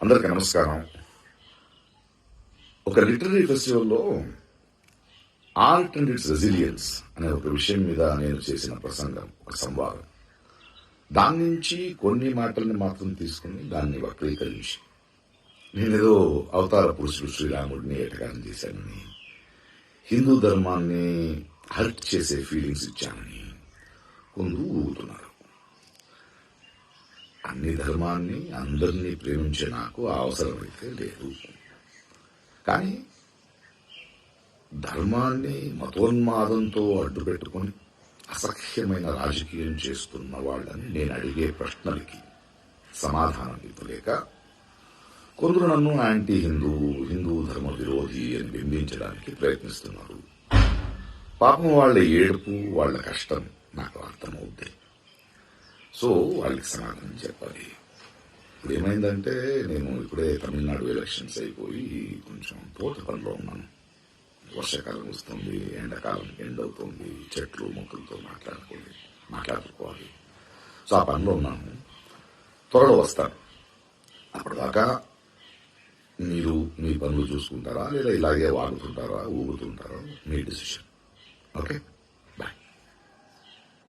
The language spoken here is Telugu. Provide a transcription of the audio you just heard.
అందరికీ నమస్కారం. ఒక లిటరీ ఫెస్టివల్లో ఆర్ట్ అండ్ ఇట్స్ రెసిలియన్స్ అనే ఒక విషయం మీద నేను చేసిన ప్రసంగం, ఒక సంవాదం. దాని నుంచి కొన్ని మాటల్ని మాత్రం తీసుకుని దాన్ని వక్రీకరించి నేనేదో అవతార పురుషుడు శ్రీరాముడిని ఏటగానం చేశానని, హిందూ ధర్మాన్ని హర్ట్ చేసే ఫీలింగ్స్ ఇచ్చానని కొందరు ఊగుతున్నారు. అన్ని ధర్మాన్ని అందరినీ ప్రేమించే నాకు ఆ అవసరం అయితే లేదు. కానీ ధర్మాన్ని మతోన్మాదంతో అడ్డుపెట్టుకుని అసహ్యమైన రాజకీయం చేస్తున్న వాళ్ళని నేను అడిగే ప్రశ్నలకి సమాధానం ఇవ్వలేక కొందరు నన్ను యాంటీ హిందూ ధర్మ విరోధి అని బింబించడానికి ప్రయత్నిస్తున్నారు. పాపం వాళ్ళ ఏడుపు, వాళ్ళ కష్టం నాకు అర్థమవుతాయి. సో వాళ్ళకి సమాధానం చెప్పాలి. ఇప్పుడు ఏమైందంటే, నేను ఇప్పుడే తమిళనాడు ఎలక్షన్స్ అయిపోయి కొంచెం తోట పనిలో ఉన్నాను. వర్షాకాలం వస్తుంది, ఎండాకాలం ఎండ్ అవుతుంది, చెట్లు మొక్కలతో మాట్లాడుకోవాలి. సో ఆ పనిలో ఉన్నాను. త్వరలో వస్తాను. అప్పటిదాకా మీరు మీ పనులు చూసుకుంటారా లేదా ఇలాగే వాగుతుంటారా, ఊగుతుంటారా, మీ డిసిషన్. ఓకే.